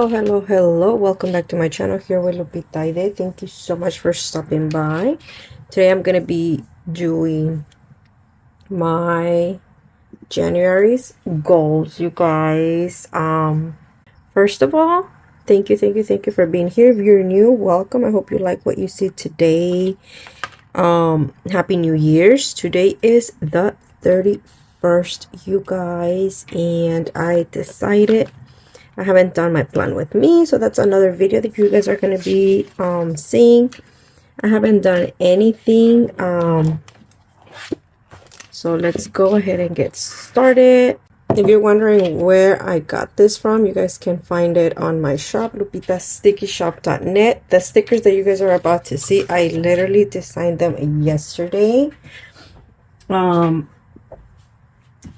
Hello. Welcome back to my channel here with Lupita. Thank you so much for stopping by. Today I'm going to be doing my January's goals, you guys. First of all, thank you for being here. If you're new, welcome. I hope you like what you see today. Happy New Year's. Today is the 31st, you guys, and I decided I haven't done my plan with me, so that's another video that you guys are going to be seeing. I haven't done anything, so let's go ahead and get started. If you're wondering where I got this from, you guys can find it on my shop, lupitastickyshop.net. The stickers that you guys are about to see, I literally designed them yesterday.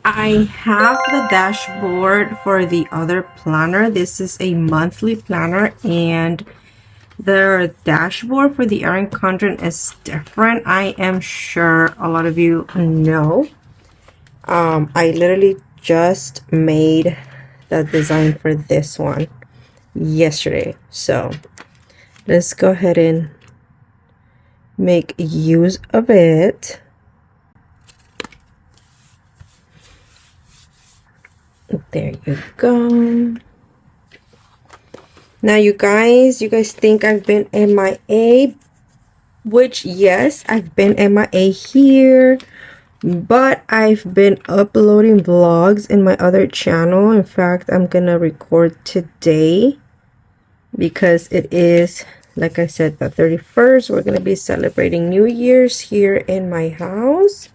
I have the dashboard for the other planner. This is a monthly planner, and the dashboard for the Erin Condren is different. I am sure a lot of you know. I literally just made the design for this one yesterday. So let's go ahead and make use of it. There you go. Now you guys think I've been MIA, which yes, I've been MIA here, but I've been uploading vlogs in my other channel. In fact, I'm gonna record today because it is, like I said, the 31st. We're gonna be celebrating New Year's here in my house.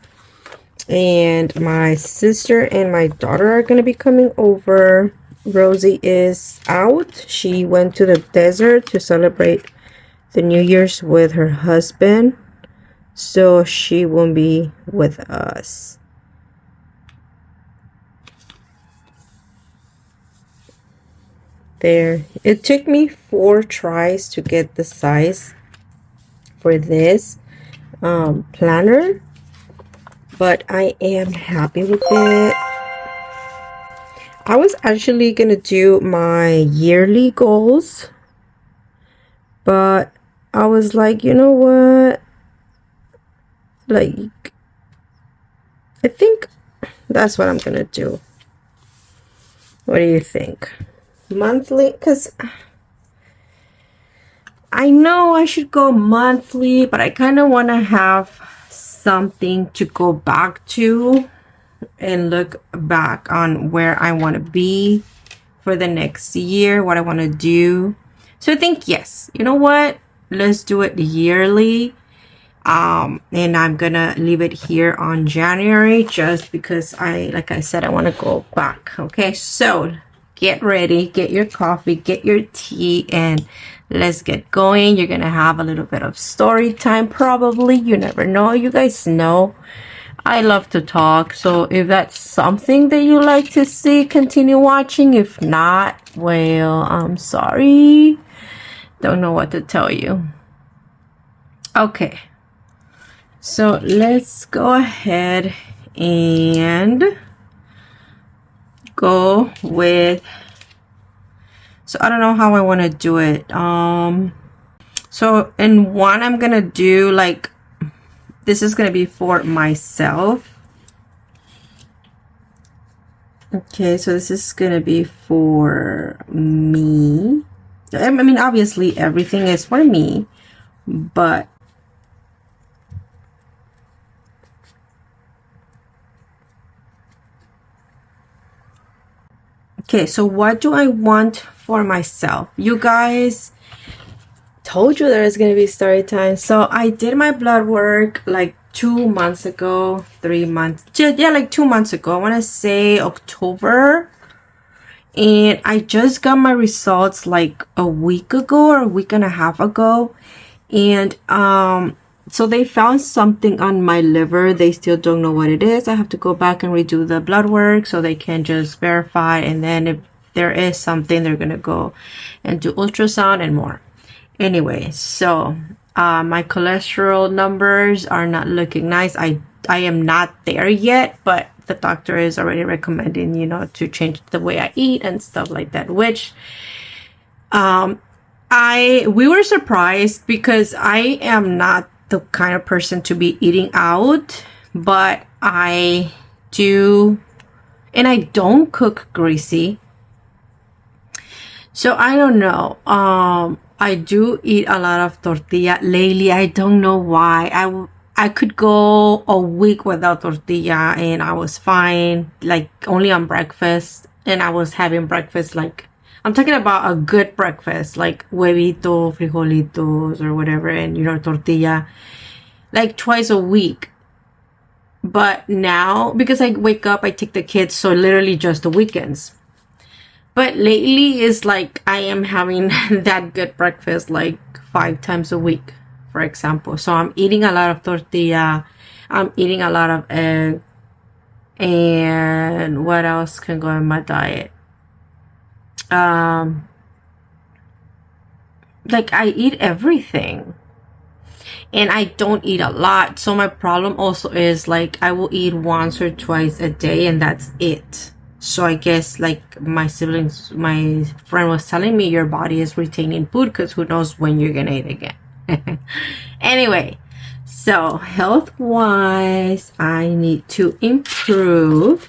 And my sister and my daughter are going to be coming over. Rosie is out. She went to the desert to celebrate the New Year's with her husband. So she won't be with us. There. It took me 4 tries to get the size for this planner. But I am happy with it. I was actually going to do my yearly goals. But I was like, you know what? Like, I think that's what I'm going to do. What do you think? Monthly? Because I know I should go monthly, but I kind of want to have something to go back to and look back on where I want to be for the next year, what I want to do. So I think, yes, you know what, let's do it yearly. And I'm gonna leave it here on January just because like I said, I want to go back. Okay, so get ready, get your coffee, get your tea, and let's get going. You're gonna have a little bit of story time probably. You never know. You guys know I love to talk, so if that's something that you like to see, continue watching. If not, well, I'm sorry, don't know what to tell you. Okay, so let's go ahead and go with, so I don't know how I want to do it. So in one, I'm gonna do, like, this is gonna be for myself. Okay, so this is gonna be for me. I mean, obviously everything is for me, but okay, so what do I want for myself? You guys, told you there is going to be story time. So I did my blood work like 2 months ago, 3 months. Yeah, like 2 months ago. I want to say October. And I just got my results like a week ago or a week and a half ago. And so they found something on my liver. They still don't know what it is. I have to go back and redo the blood work so they can just verify. And then if there is something, they're going to go and do ultrasound and more. Anyway, so my cholesterol numbers are not looking nice. I am not there yet, but the doctor is already recommending, you know, to change the way I eat and stuff like that, which We were surprised because I am not the kind of person to be eating out, but I do, and I don't cook greasy. So I don't know. I do eat a lot of tortilla lately. I don't know why. I could go a week without tortilla and I was fine, like only on breakfast. And I was having breakfast, like, I'm talking about a good breakfast, like huevito, frijolitos, or whatever, and tortilla, like twice a week. But now, because I wake up, I take the kids, so literally just the weekends. But lately, it's like I am having that good breakfast like 5 times a week, for example. So I'm eating a lot of tortilla. I'm eating a lot of egg. And what else can go in my diet? Like I eat everything. And I don't eat a lot. So my problem also is like I will eat once or twice a day and that's it. So I guess like my friend was telling me your body is retaining food because who knows when you're gonna eat again. Anyway, so health wise, I need to improve.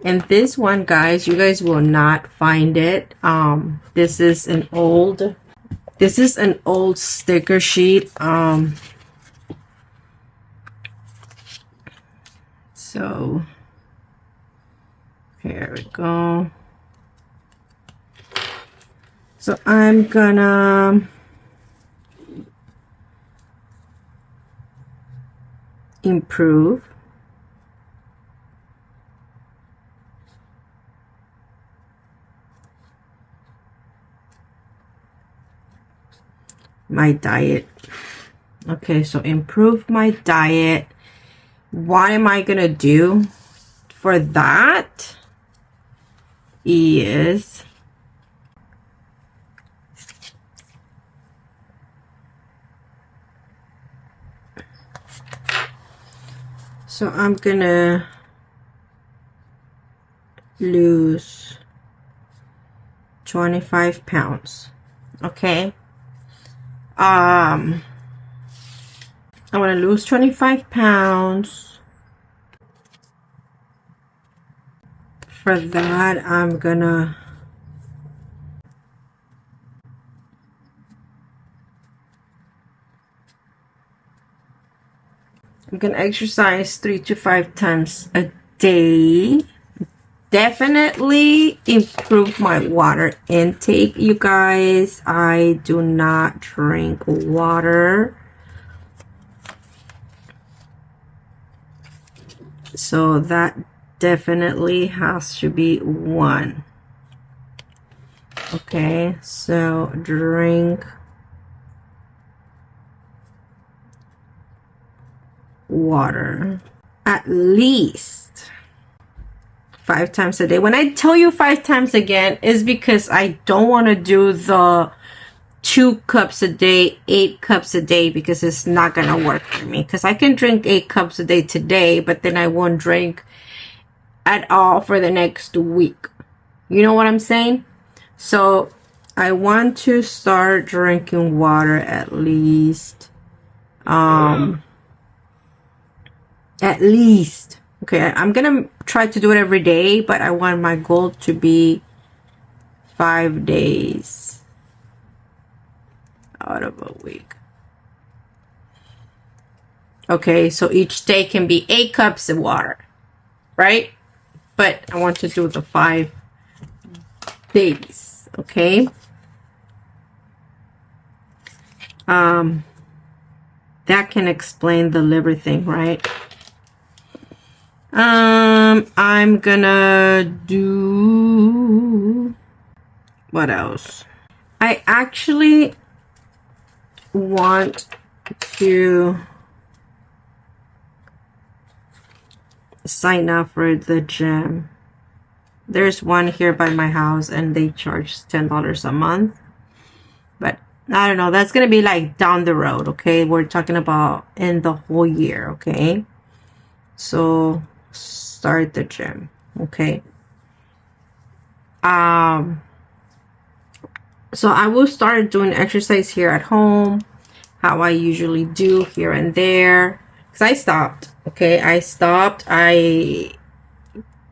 And this one, guys, you guys will not find it. This is an old sticker sheet. So here we go. So I'm gonna improve. My diet. Okay, so improve my diet. What am I gonna do for that? Is so I'm gonna lose 25 pounds. Okay. I want to lose 25 pounds. For that, I'm gonna exercise 3 to 5 times a day. Definitely improve my water intake, you guys. I do not drink water. So that definitely has to be 1. Okay, so drink water at least 5 times a day. When I tell you 5 times again, is because I don't want to do the 2 cups a day, 8 cups a day, because it's not going to work for me. Because I can drink 8 cups a day today, but then I won't drink at all for the next week. You know what I'm saying? So I want to start drinking water at least. At least. Okay, I'm gonna try to do it every day, but I want my goal to be 5 days out of a week. Okay, so each day can be 8 cups of water, right? But I want to do the 5 days, okay? That can explain the liver thing, right? I'm gonna do, what else? I actually want to sign up for the gym. There's one here by my house and they charge $10 a month. But I don't know, that's gonna be like down the road, okay? We're talking about in the whole year, okay? So start the gym, okay? So I will start doing exercise here at home, how I usually do here and there. Because I stopped. Okay, I stopped. I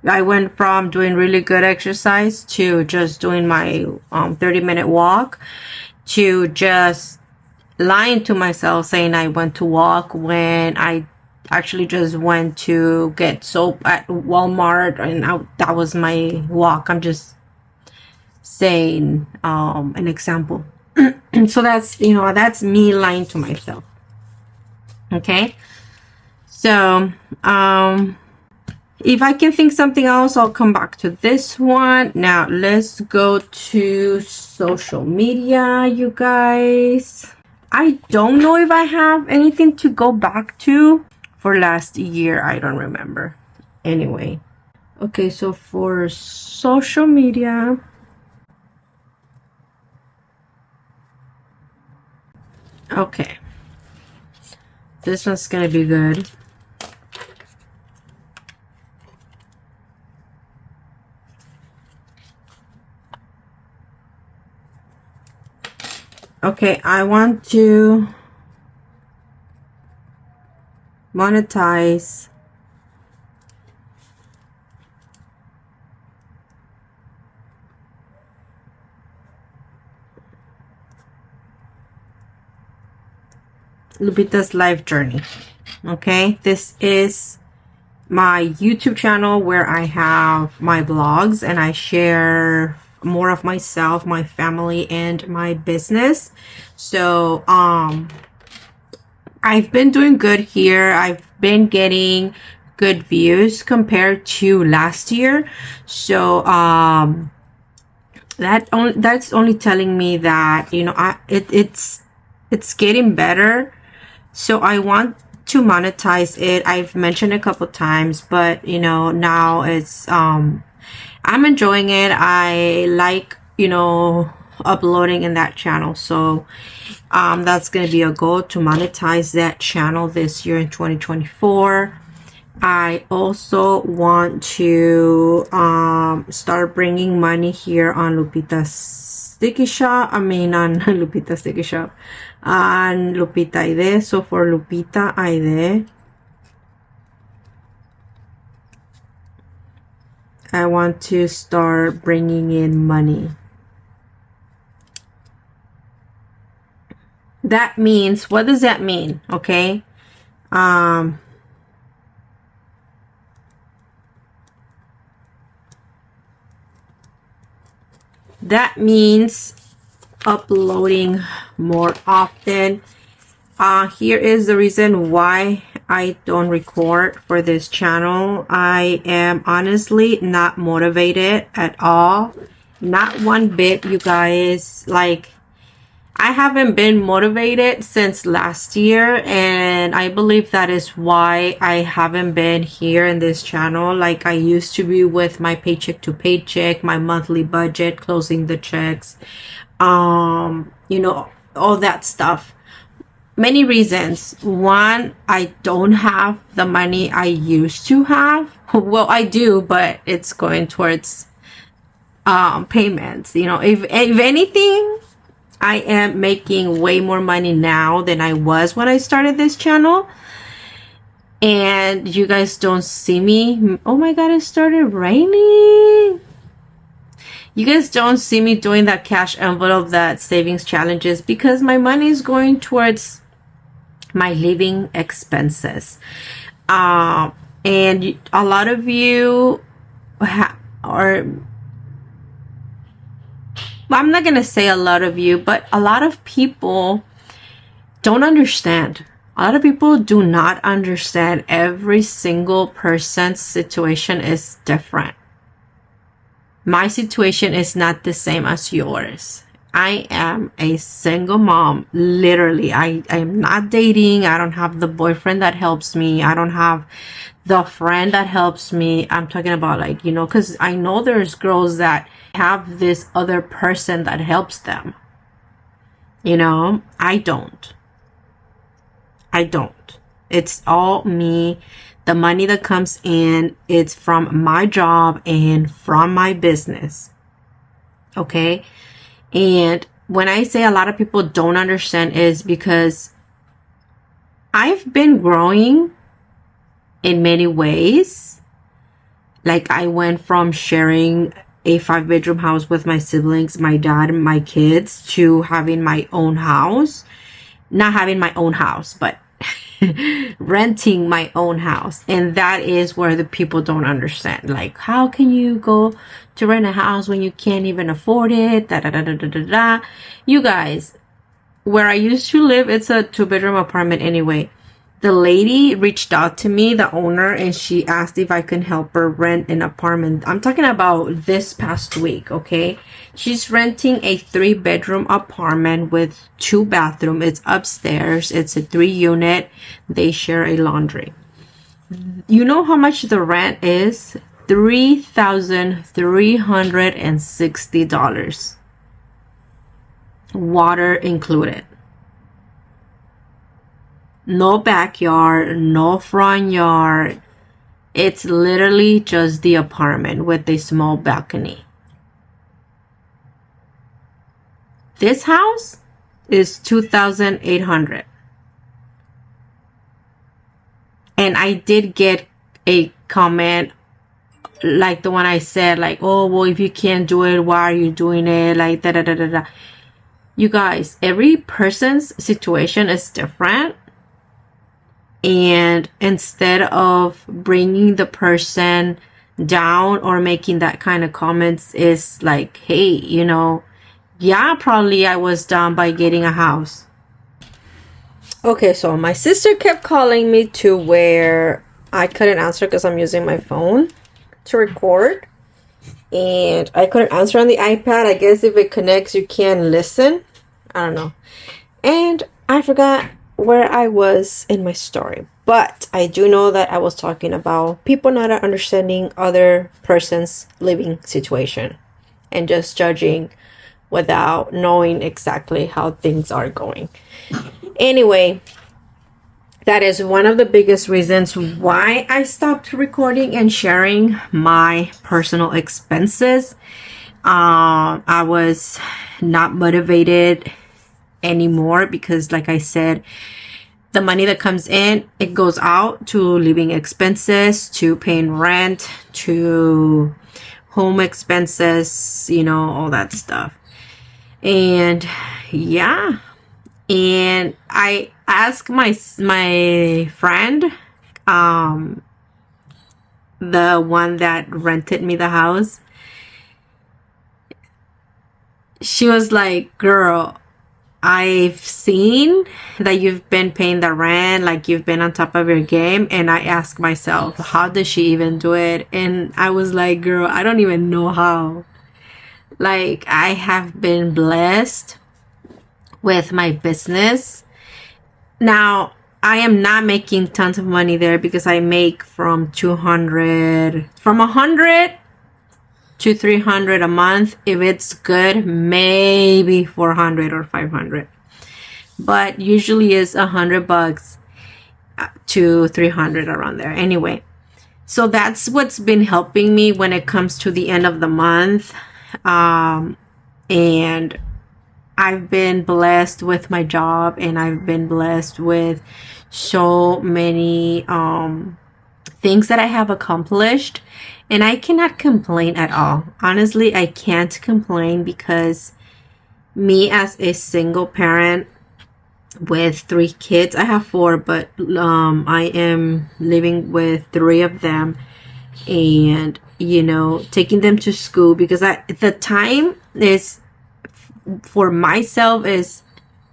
went from doing really good exercise to just doing my 30-minute walk, to just lying to myself saying I went to walk when I actually just went to get soap at Walmart, and that was my walk. I'm just saying an example. So that's, that's me lying to myself. Okay, so if I can think something else, I'll come back to this one. Now let's go to social media, you guys. I don't know if I have anything to go back to for last year. I don't remember. Anyway. Okay, so for social media, okay, this one's gonna be good. Okay, I want to monetize Lupita's life journey. Okay, this is my YouTube channel where I have my vlogs and I share more of myself, my family, and my business. So I've been doing good here. I've been getting good views compared to last year. So that's only telling me that, it's getting better. So I want to monetize it. I've mentioned a couple times, but now it's I'm enjoying it. I like uploading in that channel. So that's going to be a goal, to monetize that channel this year in 2024. I also want to start bringing money here on Lupita's Sticky Shop. On Lupita's Sticky Shop. On Lupita Aide. So for Lupita Aide, I want to start bringing in money. That means, what does that mean? Okay. That means uploading more often. Here is the reason why I don't record for this channel. I am honestly not motivated at all. Not one bit, you guys. Like, I haven't been motivated since last year, and I believe that is why I haven't been here in this channel like I used to be, with my paycheck to paycheck, my monthly budget, closing the checks, all that stuff. Many reasons. One, I don't have the money I used to have. Well, I do, but it's going towards payments. If anything, I am making way more money now than I was when I started this channel. And you guys don't see me. Oh my God, it started raining. You guys don't see me doing that cash envelope, that savings challenges, because my money is going towards my living expenses. And a lot of you I'm not going to say a lot of you, but a lot of people don't understand. A lot of people do not understand. Every single person's situation is different. My situation is not the same as yours. I am a single mom. Literally, I am not dating. I don't have the boyfriend that helps me. I don't have the friend that helps me. I'm talking about, like, because I know there's girls that have this other person that helps them. I don't. It's all me. The money that comes in, it's from my job and from my business. Okay? And when I say a lot of people don't understand is because I've been growing in many ways. Like I went from sharing a 5-bedroom house with my siblings, my dad, and my kids, to having my own house. Not having my own house, but renting my own house. And that is where the people don't understand. Like, how can you go to rent a house when you can't even afford it? Da, da, da, da, da, da, da. You guys, where I used to live, it's a 2-bedroom apartment anyway. The lady reached out to me, the owner, and she asked if I can help her rent an apartment. I'm talking about this past week, okay? She's renting a 3-bedroom apartment with 2 bathrooms. It's upstairs. It's a 3-unit. They share a laundry. You know how much the rent is? $3,360. Water included. No backyard, no front yard. It's literally just the apartment with a small balcony. This house is $2,800. And I did get a comment like the one I said, like, oh, well, if you can't do it, why are you doing it? Like, da da da da da. You guys, every person's situation is different. And instead of bringing the person down or making that kind of comments, is like, hey, you know, yeah, probably I was down by getting a house. Okay, so my sister kept calling me to where I couldn't answer because I'm using my phone to record. And I couldn't answer on the iPad. I guess if it connects, you can listen. I don't know. And I forgot where I was in my story, but I do know that I was talking about people not understanding other person's living situation and just judging without knowing exactly how things are going. Anyway, that is one of the biggest reasons why I stopped recording and sharing my personal expenses. I was not motivated anymore because, like I said, the money that comes in, it goes out to living expenses, to paying rent, to home expenses, you know, all that stuff. And yeah, and I asked my friend, the one that rented me the house, she was like, girl, I've seen that you've been paying the rent, like you've been on top of your game. And I asked myself, how does she even do it? And I was like, girl, I don't even know how. Like, I have been blessed with my business. Now, I am not making tons of money there because I make from 100 to 300 a month. If it's good, maybe 400 or 500, but usually is $100 to 300 around there anyway. So that's what's been helping me when it comes to the end of the month. And I've been blessed with my job, and I've been blessed with so many things that I have accomplished. And I cannot complain at all. Honestly, I can't complain because me as a single parent with 3 kids, I have 4, but I am living with 3 of them, and, you know, taking them to school because the time is for myself is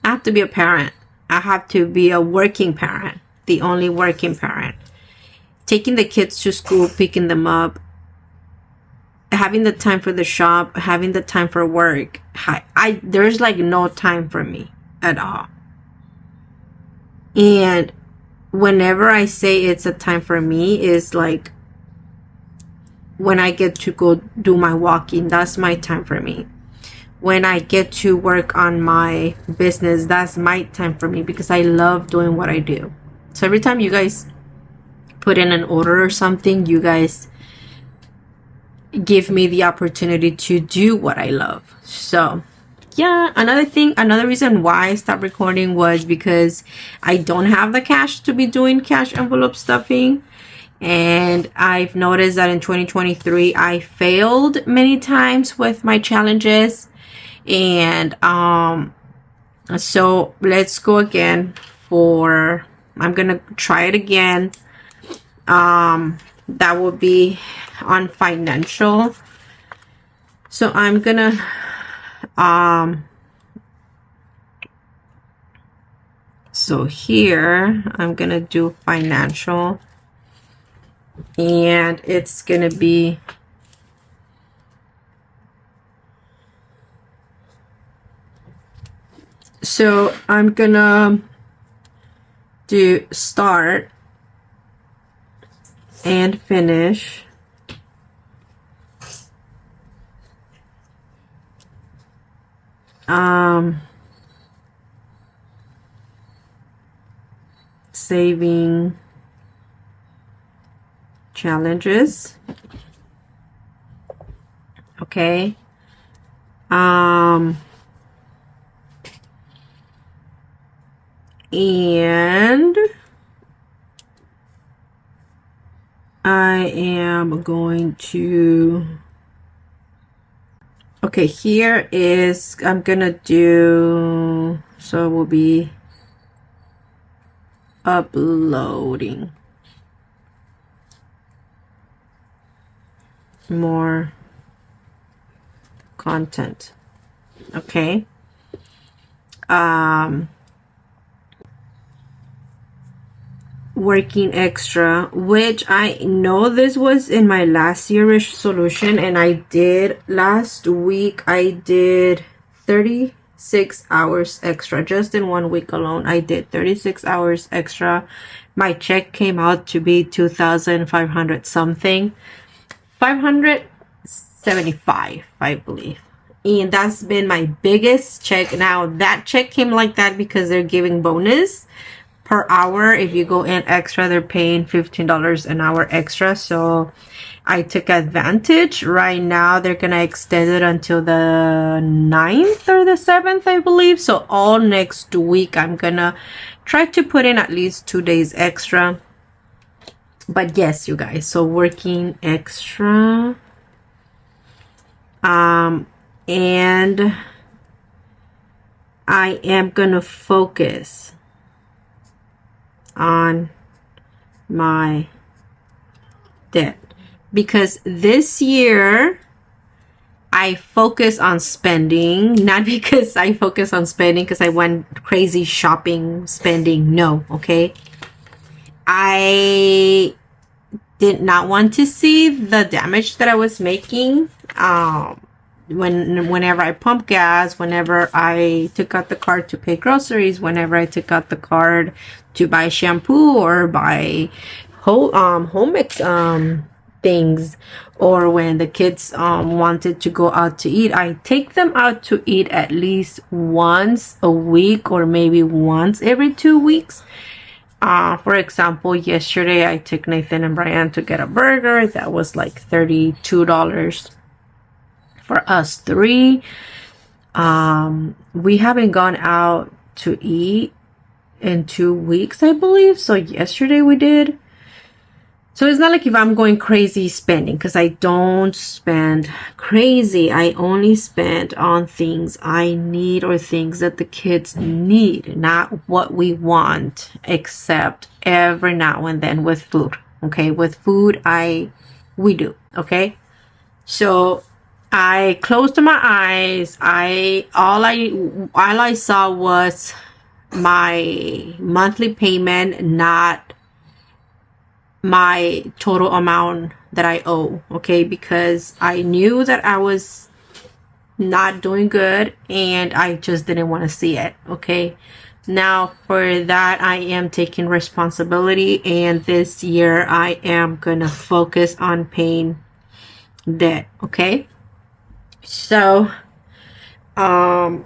I have to be a parent. I have to be a working parent, the only working parent. Taking the kids to school, picking them up, having the time for the shop, having the time for work. There's like no time for me at all. And whenever I say it's a time for me, is like when I get to go do my walking, that's my time for me. When I get to work on my business, that's my time for me because I love doing what I do. So every time you guys put in an order or something, you guys give me the opportunity to do what I love. So yeah, another reason why I stopped recording was because I don't have the cash to be doing cash envelope stuffing. And I've noticed that in 2023 I failed many times with my challenges. And so let's go again I'm gonna try it again. That will be on financial. So I'm gonna so here I'm gonna do financial, and it's gonna be so I'm gonna do start and finish. Saving challenges. Okay. And I am going to, okay, here is, I'm gonna do, so it will be uploading more content. Okay. Working extra, which I know this was in my last year resolution, and I did last week. I did 36 hours extra just in 1 week alone. I did 36 hours extra. My check came out to be 2,500 something, 575, I believe. And that's been my biggest check. Now that check came like that because they're giving bonus per hour. If you go in extra, they're paying $15 an hour extra. So I took advantage. Right now they're gonna extend it until the 9th or the 7th, I believe. So all next week I'm gonna try to put in at least 2 days extra. But yes, you guys, so working extra, and I am gonna focus on my debt, because this year I focus on spending, not because I focus on spending because I went crazy shopping, spending. No, okay. I did not want to see the damage that I was making whenever I pump gas, whenever I took out the card to pay groceries, whenever I took out the card to buy shampoo or buy home mix things, or when the kids wanted to go out to eat. I take them out to eat at least once a week or maybe once every 2 weeks. For example, yesterday I took Nathan and Brian to get a burger. That was like $32 for us three. We haven't gone out to eat in 2 weeks, I believe. So yesterday we did. So it's not like if I'm going crazy spending, because I don't spend crazy. I only spend on things I need or things that the kids need, not what we want, except every now and then with food. Okay, with food we do. Okay, so I closed my eyes. All I saw was my monthly payment, not my total amount that I owe. Okay, because I knew that I was not doing good and I just didn't want to see it. Okay, now for that I am taking responsibility, and this year I am gonna focus on paying debt. Okay, so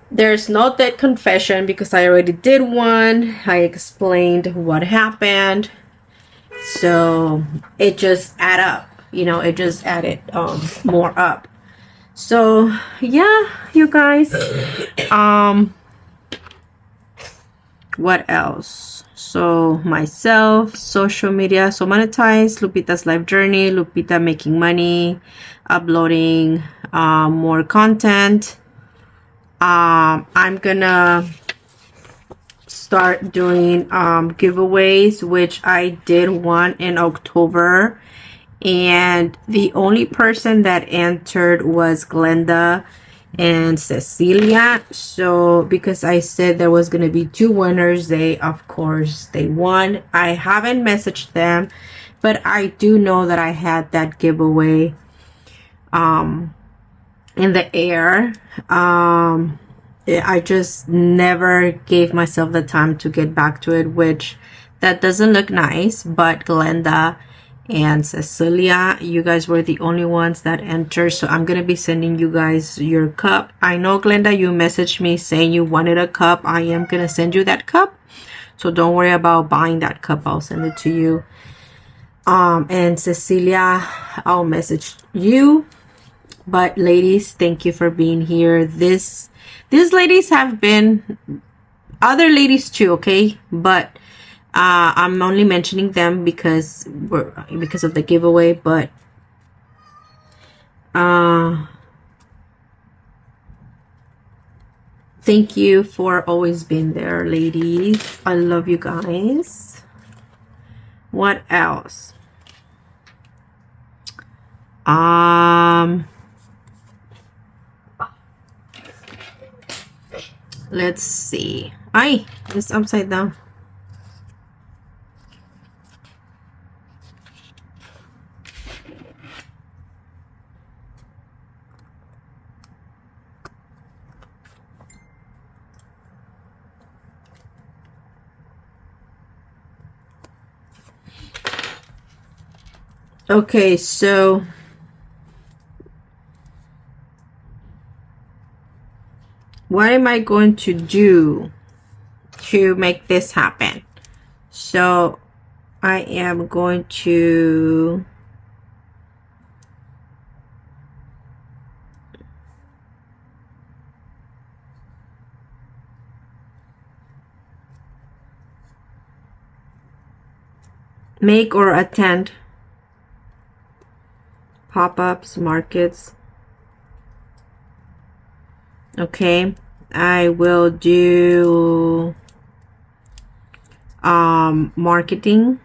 there's no debt confession because I already did one. I explained what happened. So it just add up, it just added more up. So yeah, you guys, what else? So myself, social media, so monetize, Lupita's life journey, Lupita making money, uploading more content. I'm gonna start doing giveaways, which I did one in October, and the only person that entered was Glenda and Cecilia. So because I said there was going to be 2 winners, they won. I haven't messaged them, but I do know that I had that giveaway in the air. I just never gave myself the time to get back to it, which that doesn't look nice. But Glenda and Cecilia, you guys were the only ones that entered, so I'm gonna be sending you guys your cup. I know, Glenda, you messaged me saying you wanted a cup. I am gonna send you that cup, so don't worry about buying that cup. I'll send it to you. And Cecilia, I'll message you. But ladies, thank you for being here. These ladies have been other ladies too, okay? But I'm only mentioning them because of the giveaway. But thank you for always being there, ladies. I love you guys. What else? Let's see. It's upside down. Okay, so what am I going to do to make this happen? So I am going to make or attend pop-ups, markets. Okay, I will do marketing.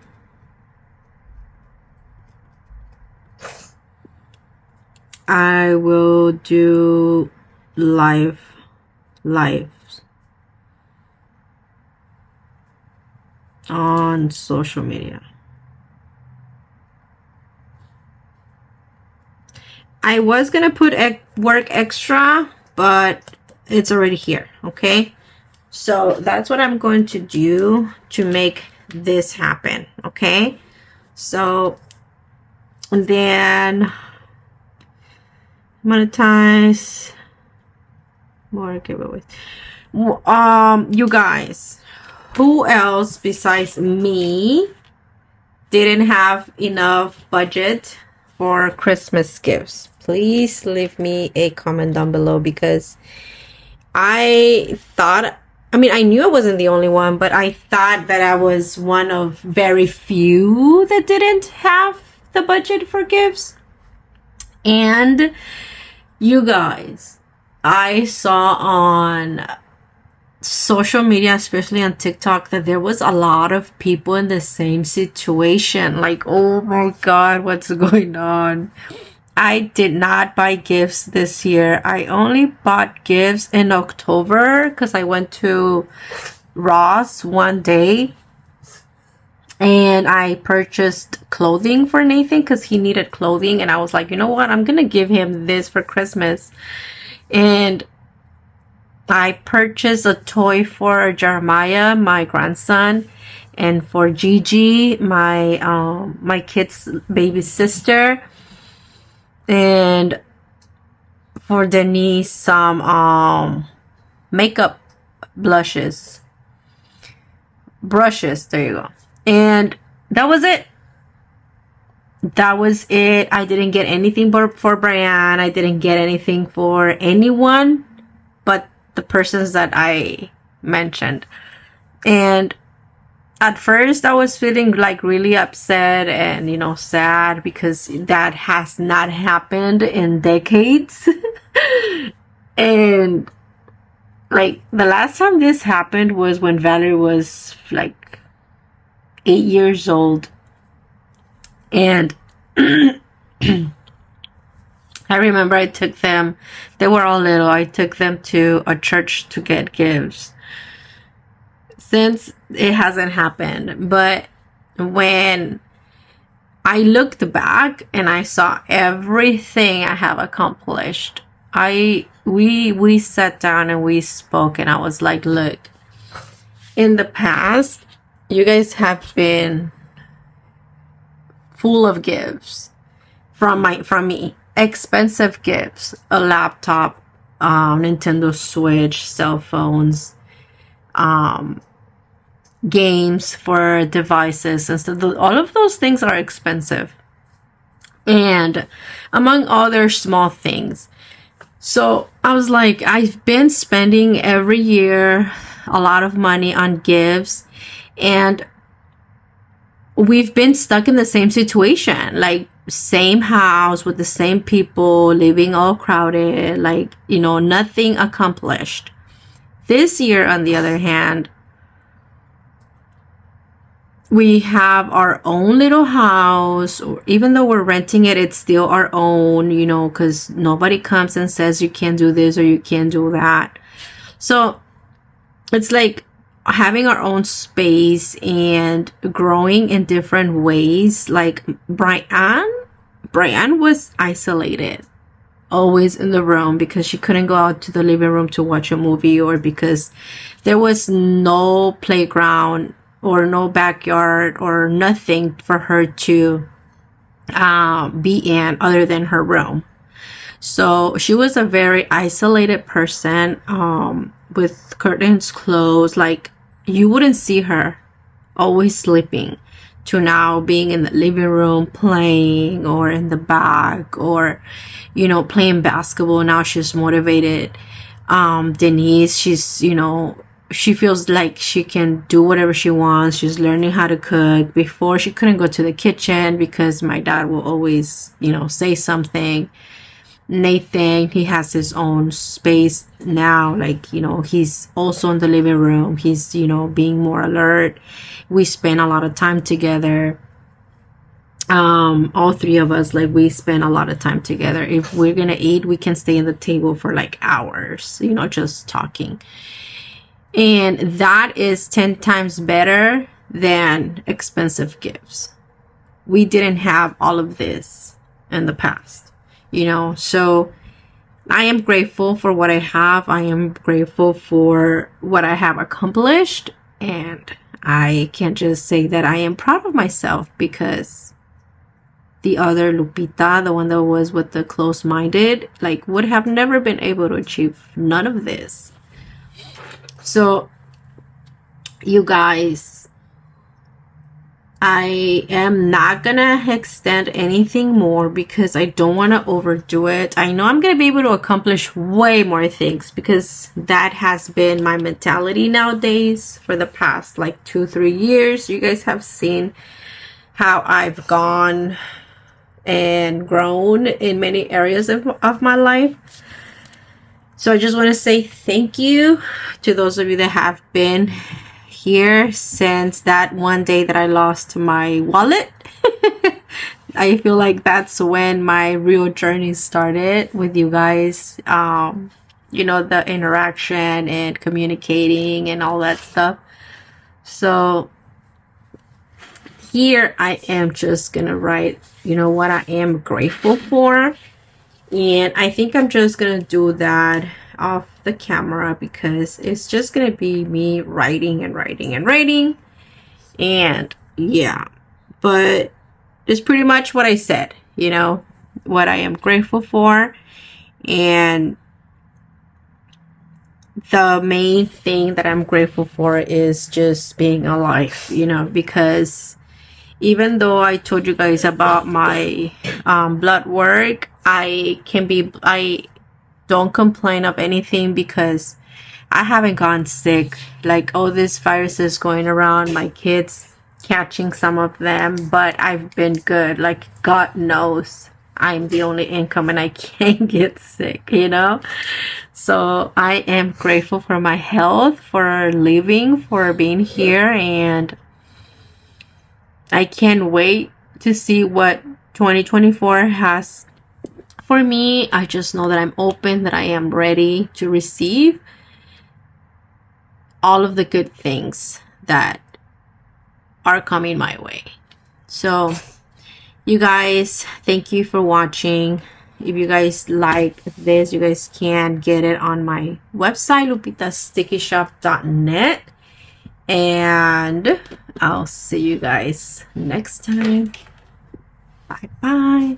I will do lives on social media. I was gonna put work extra, but it's already here. Okay, so that's what I'm going to do to make this happen. Okay, so then monetize, more giveaways. You guys, who else besides me didn't have enough budget for Christmas gifts? Please leave me a comment down below, because I knew I wasn't the only one, but I thought that I was one of very few that didn't have the budget for gifts. And you guys, I saw on social media, especially on TikTok, that there was a lot of people in the same situation. Like, oh my God, what's going on? I did not buy gifts this year. I only bought gifts in October because I went to Ross one day and I purchased clothing for Nathan because he needed clothing. And I was like, you know what? I'm going to give him this for Christmas. And I purchased a toy for Jeremiah, my grandson, and for Gigi, my kid's baby sister. And for Denise, some makeup brushes. There you go. And that was it. that was it. I didn't get anything for Brian. I didn't get anything for anyone but the persons that I mentioned. And at first I was feeling like really upset and, you know, sad because that has not happened in decades. And like the last time this happened was when Valerie was like 8 years old. And I remember I took them, they were all little, I took them to a church to get gifts. Since it hasn't happened, but when I looked back and I saw everything I have accomplished, we sat down and we spoke, and I was like, look, in the past, you guys have been full of gifts from me, expensive gifts, a laptop, Nintendo Switch, cell phones, games for devices and stuff. All of those things are expensive, and among other small things. So I was like, I've been spending every year a lot of money on gifts, and we've been stuck in the same situation, like same house with the same people, living all crowded, like, you know, nothing accomplished. This year, on the other hand, we have our own little house, or even though we're renting it, it's still our own, you know, because nobody comes and says you can't do this or you can't do that. So it's like having our own space and growing in different ways. Like Brian was isolated, always in the room, because she couldn't go out to the living room to watch a movie, or because there was no playground or no backyard or nothing for her to be in other than her room. So she was a very isolated person, with curtains closed, like you wouldn't see her, always sleeping, to now being in the living room playing, or in the back, or, you know, playing basketball. Now she's motivated. Denise, she's, you know, she feels like she can do whatever she wants. She's learning how to cook. Before, she couldn't go to the kitchen because my dad will always, you know, say something. Nathan, he has his own space now. Like, you know, he's also in the living room. He's, you know, being more alert. We spend a lot of time together. All three of us, like, we spend a lot of time together. If we're gonna eat, we can stay in the table for like hours, you know, just talking. And that is 10 times better than expensive gifts. We didn't have all of this in the past, you know. So I am grateful for what I have. I am grateful for what I have accomplished. And I can just say that I am proud of myself, because the other Lupita, the one that was with the close-minded, like, would have never been able to achieve none of this. So, you guys, I am not gonna extend anything more because I don't want to overdo it. I know I'm gonna be able to accomplish way more things, because that has been my mentality nowadays for the past like 2-3 years. You guys have seen how I've gone and grown in many areas of my life. So I just want to say thank you to those of you that have been here since that one day that I lost my wallet. I feel like that's when my real journey started with you guys. You know, the interaction and communicating and all that stuff. So here I am just gonna write, you know, what I am grateful for. And I think I'm just gonna do that off the camera, because it's just gonna be me writing and writing and writing. And yeah, but it's pretty much what I said, you know, what I am grateful for. And the main thing that I'm grateful for is just being alive, you know, because Even though I told you guys about my blood work, I don't complain of anything because I haven't gotten sick. Like, all this viruses going around, my kids catching some of them, but I've been good. Like, God knows I'm the only income and I can't get sick, you know? So I am grateful for my health, for living, for being here, and I can't wait to see what 2024 has for me. I just know that I'm open, that I am ready to receive all of the good things that are coming my way. So, you guys, thank you for watching. If you guys like this, you guys can get it on my website, lupitastickishop.net. And I'll see you guys next time. Bye bye.